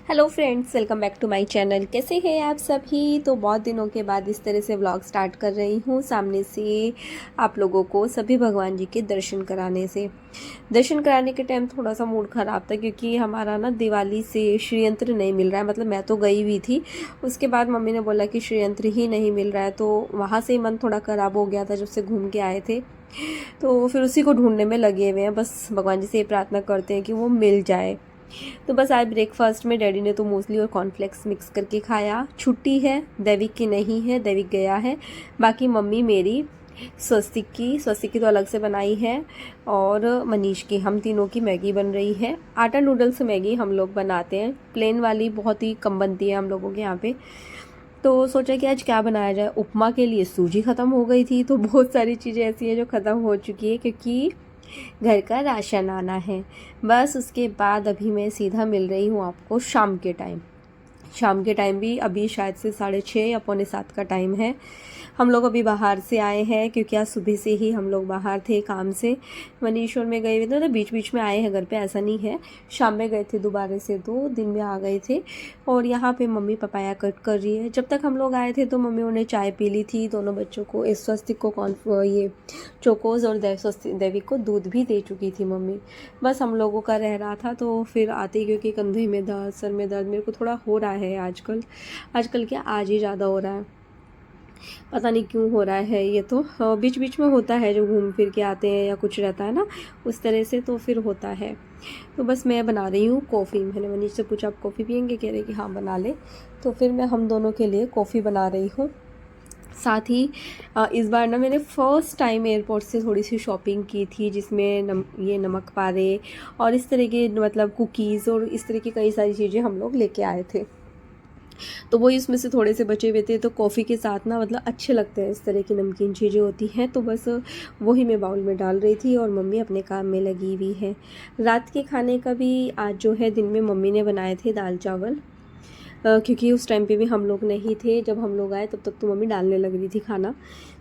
Hello friends, welcome back to my channel. कैसे हैं आप सभी। तो बहुत दिनों के बाद इस तरह से व्लॉग स्टार्ट कर रही हूँ, सामने से आप लोगों को सभी भगवान जी के दर्शन कराने से। दर्शन कराने के टाइम थोड़ा सा मूड ख़राब था क्योंकि हमारा ना दिवाली से श्रीयंत्र नहीं मिल रहा है। मतलब मैं तो गई हुई थी, उसके बाद मम्मी ने बोला कि श्रीयंत्र ही नहीं मिल रहा है, तो वहाँ से ही मन थोड़ा ख़राब हो गया था जब से घूम के आए थे। तो फिर उसी को ढूंढने में लगे हुए हैं। बस भगवान जी से ये प्रार्थना करते हैं कि वो मिल जाए। तो बस आज ब्रेकफास्ट में डैडी ने तो मूसली और कॉर्नफ्लेक्स मिक्स करके खाया। छुट्टी है, दैविक की नहीं है, दैविक गया है। बाकी मम्मी मेरी स्वस्तिक की तो अलग से बनाई है, और मनीष की, हम तीनों की मैगी बन रही है। आटा नूडल्स मैगी हम लोग बनाते हैं, प्लेन वाली बहुत ही कम बनती है हम लोगों के यहाँ पे। तो सोचा कि आज क्या बनाया जाए। उपमा के लिए सूजी ख़त्म हो गई थी, तो बहुत सारी चीज़ें ऐसी हैं जो ख़त्म हो चुकी है क्योंकि घर का राशन आना है। बस उसके बाद अभी मैं सीधा मिल रही हूँ आपको शाम के टाइम। शाम के टाइम भी अभी शायद से 6:30 या 6:45 का टाइम है। हम लोग अभी बाहर से आए हैं क्योंकि आज सुबह से ही हम लोग बाहर थे काम से। मनीश्वर में गए हुए थे, तो बीच बीच में आए हैं घर पे, ऐसा नहीं है। शाम में गए थे दोबारा से, तो दिन में आ गए थे। और यहाँ पे मम्मी पपाया कट कर रही है। जब तक हम लोग आए थे तो मम्मी ने चाय पी ली थी। दोनों बच्चों को, इस स्वस्तिक को ये चोकोज और देविक को दूध भी दे चुकी थी मम्मी। बस हम लोगों का रह रहा था। तो फिर आते, क्योंकि कंधे में दर्द, सर में दर्द मेरे को थोड़ा हो रहा है आजकल क्या आज ही ज़्यादा हो रहा है, पता नहीं क्यों हो रहा है। ये तो बीच बीच में होता है, जो घूम फिर के आते हैं या कुछ रहता है ना उस तरह से, तो फिर होता है। तो बस मैं बना रही हूँ कॉफ़ी। मैंने मनीष से पूछा आप कॉफ़ी पियेंगे, कह रहे कि हाँ बना ले। तो फिर मैं हम दोनों के लिए कॉफ़ी बना रही हूँ। साथ ही इस बार ना मैंने फ़र्स्ट टाइम एयरपोर्ट से थोड़ी सी शॉपिंग की थी, जिसमें ये नमक पारे और इस तरह के मतलब कुकीज़ और इस तरह की कई सारी चीज़ें हम लोग लेके आए थे। तो वही उसमें से थोड़े से बचे हुए थे। तो कॉफ़ी के साथ ना मतलब अच्छे लगते हैं इस तरह की नमकीन चीज़ें होती हैं। तो बस वही मैं बाउल में डाल रही थी और मम्मी अपने काम में लगी हुई है। रात के खाने का भी आज जो है, दिन में मम्मी ने बनाए थे दाल चावल, क्योंकि उस टाइम पे भी हम लोग नहीं थे। जब हम लोग आए तब तक तो मम्मी डालने लग रही थी खाना।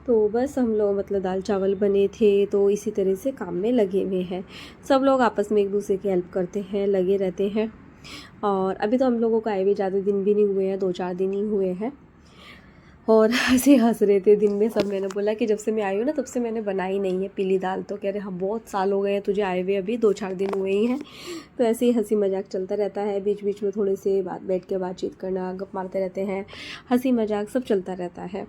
तो बस हम लोग मतलब दाल चावल बने थे, तो इसी तरह से काम में लगे हुए हैं। सब लोग आपस में एक दूसरे की हेल्प करते हैं, लगे रहते हैं। और अभी तो हम लोगों को आए हुए ज़्यादा दिन भी नहीं हुए हैं, 2-4 दिन ही हुए हैं। और ऐसे हंस रहे थे दिन में सब। मैंने बोला कि जब से मैं आई हूँ ना तब से मैंने बनाई नहीं है पीली दाल। तो कह रहे हाँ बहुत साल हो गए हैं तुझे आए हुए, अभी 2-4 दिन हुए ही हैं। तो ऐसे ही हंसी मजाक चलता रहता है। बीच बीच में थोड़े से बैठ के बातचीत करना, गप मारते रहते हैं, हंसी मजाक सब चलता रहता है।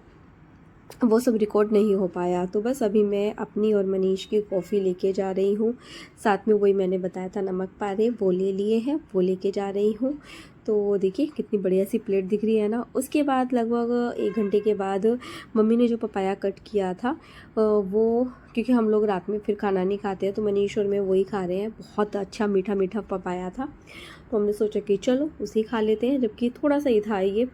वो सब रिकॉर्ड नहीं हो पाया। तो बस अभी मैं अपनी और मनीष की कॉफ़ी लेके जा रही हूँ। साथ में वही मैंने बताया था नमक पारे, वो ले लिए हैं, वो लेके जा रही हूँ। तो देखिए कितनी बढ़िया सी प्लेट दिख रही है ना। उसके बाद लगभग 1 घंटे के बाद मम्मी ने जो पपाया कट किया था वो, क्योंकि हम लोग रात में फिर खाना नहीं खाते हैं, तो मनीष और मैं वही खा रहे हैं। बहुत अच्छा मीठा मीठा पपाया था, तो हमने सोचा कि चलो उसी खा लेते हैं। जबकि थोड़ा सा ही था ये,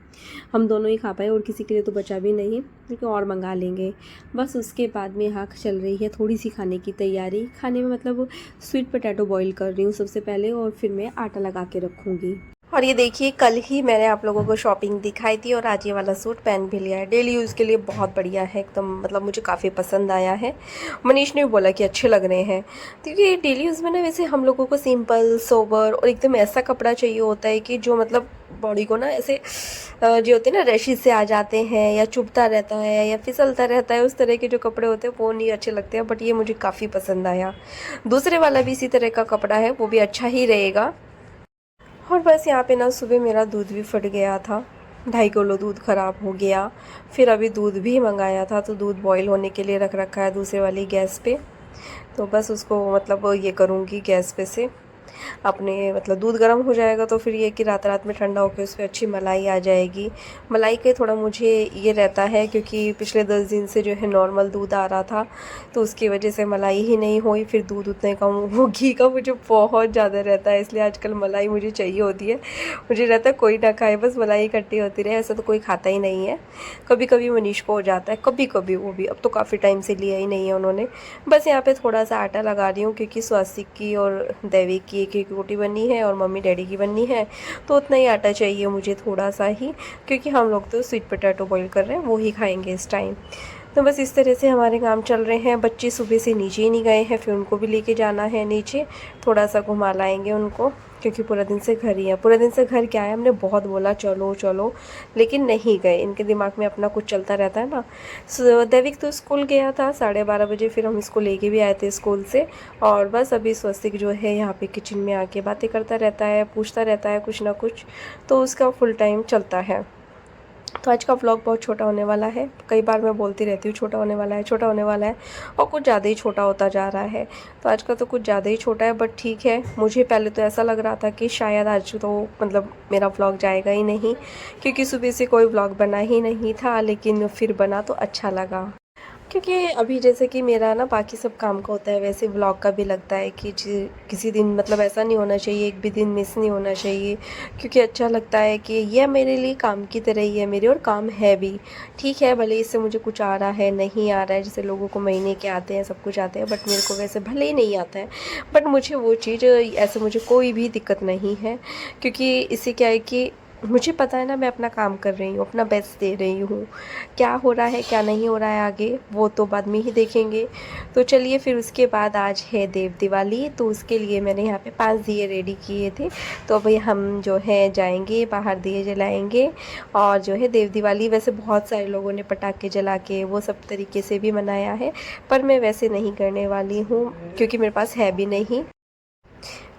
हम दोनों ही खा पाए और किसी के लिए तो बचा भी नहीं, क्योंकि और मंगा लेंगे। बस उसके बाद में यहाँ चल रही है थोड़ी सी खाने की तैयारी। खाने में मतलब स्वीट पोटैटो बॉईल कर रही हूँ सबसे पहले, और फिर मैं आटा लगा के रखूँगी। और ये देखिए, कल ही मैंने आप लोगों को शॉपिंग दिखाई थी और आज ये वाला सूट पहन भी लिया है। डेली यूज़ के लिए बहुत बढ़िया है एकदम, मतलब मुझे काफ़ी पसंद आया है। मनीष ने भी बोला कि अच्छे लग रहे हैं, क्योंकि डेली यूज़ में ना वैसे हम लोगों को सिंपल सोबर और एकदम ऐसा कपड़ा चाहिए होता है कि जो मतलब बॉडी को ना ऐसे जो होते हैं ना रैशेज से आ जाते हैं, या चुभता रहता है या फिसलता रहता है, उस तरह के जो कपड़े होते हैं वो नहीं अच्छे लगते हैं। बट ये मुझे काफ़ी पसंद आया। दूसरे वाला भी इसी तरह का कपड़ा है, वो भी अच्छा ही रहेगा। और बस यहाँ पे ना सुबह मेरा दूध भी फट गया था, 2.5 किलो दूध ख़राब हो गया। फिर अभी दूध भी मंगाया था, तो दूध बॉईल होने के लिए रख रखा है दूसरे वाली गैस पे। तो बस उसको मतलब ये करूँगी गैस पे से अपने, मतलब दूध गर्म हो जाएगा तो फिर ये कि रात रात में ठंडा होकर उस पर अच्छी मलाई आ जाएगी। मलाई का थोड़ा मुझे ये रहता है, क्योंकि पिछले 10 दिन से जो है नॉर्मल दूध आ रहा था, तो उसकी वजह से मलाई ही नहीं हुई। फिर दूध उतने कम, वो घी का मुझे बहुत ज़्यादा रहता है, इसलिए आजकल मलाई मुझे चाहिए होती है। मुझे रहता है कोई ना खाए, बस मलाई इकट्ठी होती रहे। ऐसा तो कोई खाता ही नहीं है। कभी कभी मनीष को हो जाता है, कभी कभी, वो भी अब तो काफ़ी टाइम से लिया ही नहीं है उन्होंने। बस यहाँ पे थोड़ा सा आटा लगा रही हूँ, क्योंकि स्वास्तिक की और दैविक की एक रोटी बननी है और मम्मी डैडी की बननी है, तो उतना ही आटा चाहिए मुझे, थोड़ा सा ही, क्योंकि हम लोग तो स्वीट पोटैटो बॉईल कर रहे हैं, वो ही खाएंगे इस टाइम। तो बस इस तरह से हमारे काम चल रहे हैं। बच्चे सुबह से नीचे ही नहीं गए हैं, फिर उनको भी लेके जाना है नीचे, थोड़ा सा घुमा लाएंगे उनको, क्योंकि पूरा दिन से घर ही है। पूरा दिन से घर क्या है, हमने बहुत बोला चलो चलो, लेकिन नहीं गए। इनके दिमाग में अपना कुछ चलता रहता है ना। दैविक तो स्कूल गया था 12:30 बजे, फिर हम इसको लेके भी आए थे स्कूल से। और बस अभी स्वस्तिक जो है यहाँ पे किचन में आके बातें करता रहता है, पूछता रहता है कुछ ना कुछ, तो उसका फुल टाइम चलता है। तो आज का व्लॉग बहुत छोटा होने वाला है। कई बार मैं बोलती रहती हूँ छोटा होने वाला है, छोटा होने वाला है, और कुछ ज़्यादा ही छोटा होता जा रहा है। तो आज का तो कुछ ज़्यादा ही छोटा है, बट ठीक है। मुझे पहले तो ऐसा लग रहा था कि शायद आज तो मतलब मेरा व्लॉग जाएगा ही नहीं, क्योंकि सुबह से कोई व्लॉग बना ही नहीं था, लेकिन फिर बना तो अच्छा लगा। क्योंकि अभी जैसे कि मेरा ना बाकी सब काम का होता है, वैसे व्लॉग का भी लगता है कि किसी दिन मतलब ऐसा नहीं होना चाहिए, एक भी दिन मिस नहीं होना चाहिए। क्योंकि अच्छा लगता है कि यह मेरे लिए काम की तरह ही है मेरे, और काम है भी। ठीक है, भले इससे मुझे कुछ आ रहा है नहीं आ रहा है, जैसे लोगों को महीने के आते हैं, सब कुछ आते हैं, बट मेरे को वैसे भले ही नहीं आता है। बट मुझे वो चीज़ ऐसे मुझे कोई भी दिक्कत नहीं है, क्योंकि इससे क्या है कि मुझे पता है ना, मैं अपना काम कर रही हूँ, अपना बेस्ट दे रही हूँ। क्या हो रहा है क्या नहीं हो रहा है आगे, वो तो बाद में ही देखेंगे। तो चलिए फिर उसके बाद आज है देव दिवाली, तो उसके लिए मैंने यहाँ पे 5 दिए रेडी किए थे। तो अभी हम जो है जाएंगे बाहर, दिए जलाएंगे। और जो है देव दिवाली वैसे बहुत सारे लोगों ने पटाखे जला के वो सब तरीके से भी मनाया है, पर मैं वैसे नहीं करने वाली हूँ, क्योंकि मेरे पास है भी नहीं।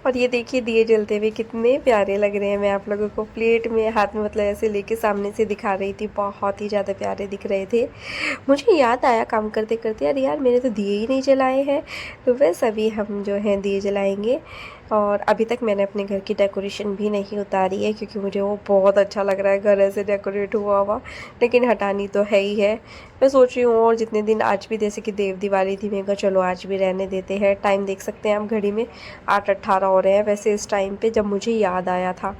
और ये देखिए दिए जलते हुए कितने प्यारे लग रहे हैं। मैं आप लोगों को प्लेट में हाथ में मतलब ऐसे लेके सामने से दिखा रही थी, बहुत ही ज़्यादा प्यारे दिख रहे थे। मुझे याद आया काम करते करते, अरे यार मैंने तो दिए ही नहीं जलाए हैं। तो बस अभी हम जो है दिए जलाएंगे। और अभी तक मैंने अपने घर की डेकोरेशन भी नहीं उतारी है, क्योंकि मुझे वो बहुत अच्छा लग रहा है घर ऐसे डेकोरेट हुआ हुआ, लेकिन हटानी तो है ही है। मैं सोच रही हूँ और जितने दिन, आज भी जैसे कि देव दिवाली थी, मैं कहा चलो आज भी रहने देते हैं। टाइम देख सकते हैं आप घड़ी में, 8:18 हो रहे हैं वैसे इस टाइम पे, जब मुझे याद आया था।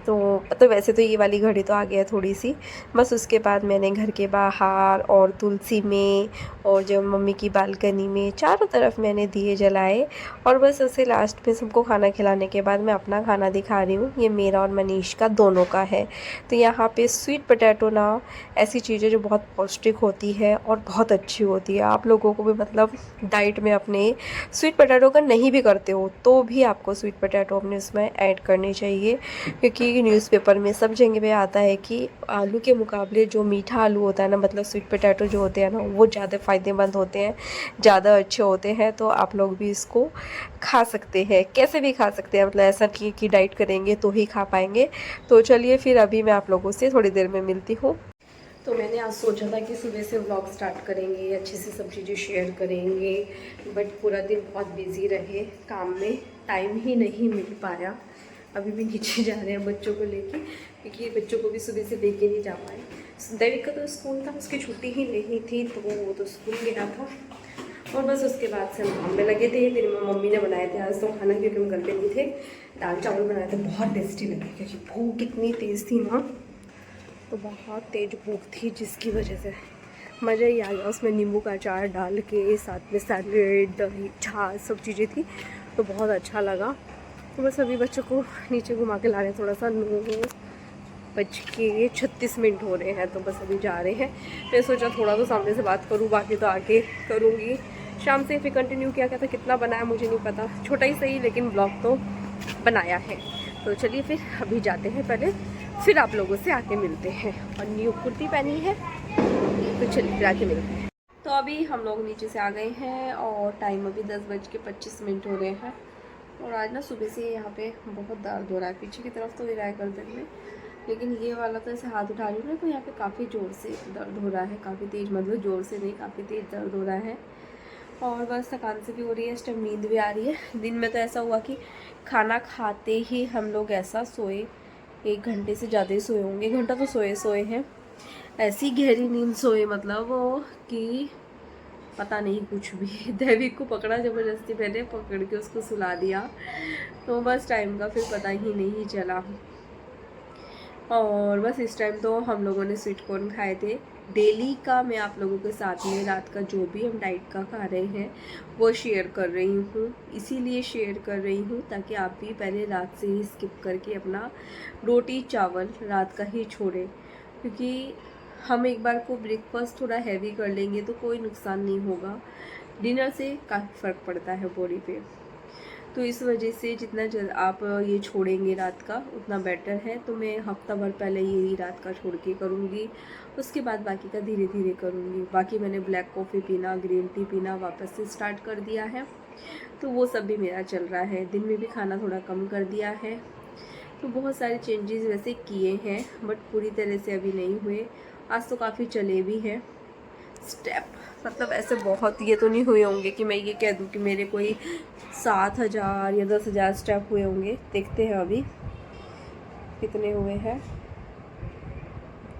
तो वैसे तो ये वाली घड़ी तो आ गया थोड़ी सी। बस उसके बाद मैंने घर के बाहर और तुलसी में और जो मम्मी की बालकनी में, चारों तरफ मैंने दिए जलाए। और बस उसे लास्ट में सबको खाना खिलाने के बाद मैं अपना खाना दिखा रही हूँ। ये मेरा और मनीष का दोनों का है। तो यहाँ पे स्वीट पोटैटो ना ऐसी चीज़ है जो बहुत पौष्टिक होती है और बहुत अच्छी होती है। आप लोगों को भी मतलब डाइट में अपने स्वीट पोटैटो का नहीं भी करते हो तो भी आपको स्वीट पोटैटो अपने उसमें ऐड करनी चाहिए, क्योंकि न्यूज़पेपर में सब जगह पे आता है कि आलू के मुकाबले जो मीठा आलू होता है ना, मतलब स्वीट पोटैटो जो होते हैं ना, वो ज़्यादा फ़ायदेमंद होते हैं, ज़्यादा अच्छे होते हैं। तो आप लोग भी इसको खा सकते हैं, कैसे भी खा सकते हैं, मतलब ऐसा नहीं कि डाइट करेंगे तो ही खा पाएंगे। तो चलिए फिर अभी मैं आप लोगों से थोड़ी देर में मिलती हूँ। तो मैंने आज सोचा था कि सुबह से व्लॉग स्टार्ट करेंगे, अच्छे से सब चीज़ें शेयर करेंगे, बट पूरा दिन बहुत बिजी रहे काम में, टाइम ही नहीं मिल पाया। अभी भी नीचे जा रहे हैं बच्चों को लेके, क्योंकि बच्चों को भी सुबह से लेके नहीं जा पाए। दैविक का तो स्कूल था, उसकी छुट्टी ही नहीं थी, तो वो तो स्कूल गया था। और बस उसके बाद से हम काम में लगे थे। फिर मम्मी ने बनाए थे आज तो खाना, क्योंकि हम घर पे नहीं थे। दाल चावल बनाए थे, बहुत टेस्टी लगे, क्योंकि भूख इतनी तेज़ थी ना, तो बहुत तेज़ भूख थी, जिसकी वजह से मज़ा ही आ गया। उसमें नींबू का अचार डाल के, साथ में सैलेड, दही, छाछ, सब चीज़ें थी, तो बहुत अच्छा लगा। तो बस अभी बच्चों को नीचे घुमा के ला रहे हैं, थोड़ा सा 9:36 हो रहे हैं, तो बस अभी जा रहे हैं। मैं सोचा थोड़ा तो सामने से बात करूँ, बाकी तो आगे करूँगी शाम से। फिर कंटिन्यू किया था, कितना बनाया मुझे नहीं पता, छोटा ही सही, लेकिन ब्लॉग तो बनाया है। तो चलिए फिर अभी जाते हैं, पहले फिर आप लोगों से आके मिलते हैं। और न्यू कुर्ती पहनी है, तो चलिए फिर आके मिलते हैं। तो अभी हम लोग नीचे से आ गए हैं और टाइम अभी 10:25 हो रहे हैं। और आज ना सुबह से यहाँ पे बहुत दर्द हो रहा है, पीछे की तरफ तो रहा है गर्दन में, लेकिन ये वाला तो ऐसे हाथ उठा रही हूँ ना, तो यहाँ पे काफ़ी ज़ोर से दर्द हो रहा है, काफ़ी तेज़, मतलब ज़ोर से नहीं, काफ़ी तेज़ दर्द हो रहा है। और बस थकान से भी हो रही है, इस टाइम नींद भी आ रही है। दिन में तो ऐसा हुआ कि खाना खाते ही हम लोग ऐसा सोए, 1 घंटे से ज़्यादा ही सोए होंगे, 1 घंटा तो सोए हैं। ऐसी गहरी नींद सोए मतलब वो कि पता नहीं कुछ भी। दैविक को पकड़ा ज़बरदस्ती, मैंने पकड़ के उसको सुला दिया, तो बस टाइम का फिर पता ही नहीं चला। और बस इस टाइम तो हम लोगों ने स्वीट कॉर्न खाए थे। डेली का मैं आप लोगों के साथ में रात का जो भी हम डाइट का खा रहे हैं वो शेयर कर रही हूँ, इसीलिए शेयर कर रही हूँ ताकि आप भी पहले रात से ही स्किप करके अपना रोटी चावल रात का ही छोड़ें, क्योंकि हम एक बार को ब्रेकफास्ट थोड़ा हैवी कर लेंगे तो कोई नुकसान नहीं होगा, डिनर से काफ़ी फ़र्क पड़ता है बॉडी पे। तो इस वजह से जितना जल्द आप ये छोड़ेंगे रात का उतना बेटर है। तो मैं हफ्ता भर पहले यही रात का छोड़ के करूँगी, उसके बाद बाकी का धीरे धीरे करूँगी। बाकी मैंने ब्लैक कॉफ़ी पीना, ग्रीन टी पीना वापस से स्टार्ट कर दिया है, तो वो सब भी मेरा चल रहा है। दिन में भी खाना थोड़ा कम कर दिया है। तो बहुत सारे चेंजेस वैसे किए हैं, बट पूरी तरह से अभी नहीं हुए। आज तो काफ़ी चले भी हैं स्टेप, मतलब ऐसे बहुत ये तो नहीं हुए होंगे कि मैं ये कह दूँ कि मेरे कोई 7,000 या 10,000 स्टेप हुए होंगे। देखते हैं अभी कितने हुए हैं।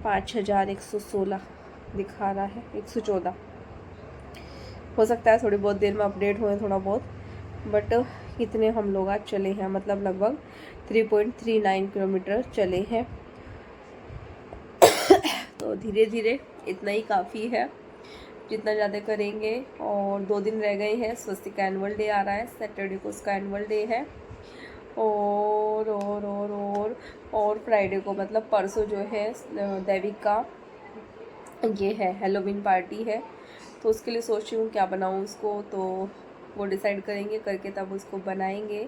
5,116 दिखा रहा है, 114 हो सकता है थोड़ी बहुत देर में अपडेट हुए थोड़ा बहुत, बट इतने हम लोग आज चले हैं, मतलब लगभग 3.39 किलोमीटर चले हैं। तो धीरे धीरे इतना ही काफ़ी है, जितना ज़्यादा करेंगे। और 2 दिन रह गए हैं, स्वस्तिक का एनुअल डे आ रहा है, सैटरडे को उसका एनुअल डे है। और फ्राइडे को मतलब परसों जो है दैविक का ये है हेलोवीन पार्टी है। तो उसके लिए सोच रही हूँ क्या बनाऊँ उसको, तो वो डिसाइड करेंगे, करके तब उसको बनाएंगे।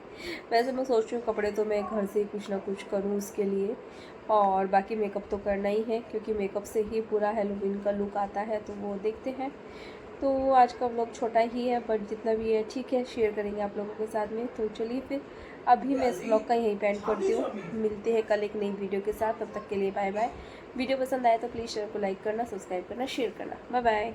वैसे मैं सोच रही हूँ कपड़े तो मैं घर से ही कुछ ना कुछ करूँ उसके लिए, और बाकी मेकअप तो करना ही है, क्योंकि मेकअप से ही पूरा हेलोवीन का लुक आता है। तो वो देखते हैं। तो आज का व्लॉग छोटा ही है, बट जितना भी है ठीक है, शेयर करेंगे आप लोगों के साथ में। तो चलिए फिर अभी मैं इस व्लॉग का यहीं पे एंड करती हूँ। मिलते हैं कल एक नई वीडियो के साथ, तब तक के लिए बाय बाय। वीडियो पसंद आए तो प्लीज़ शेयर को लाइक करना, सब्सक्राइब करना, शेयर करना। Bye bye.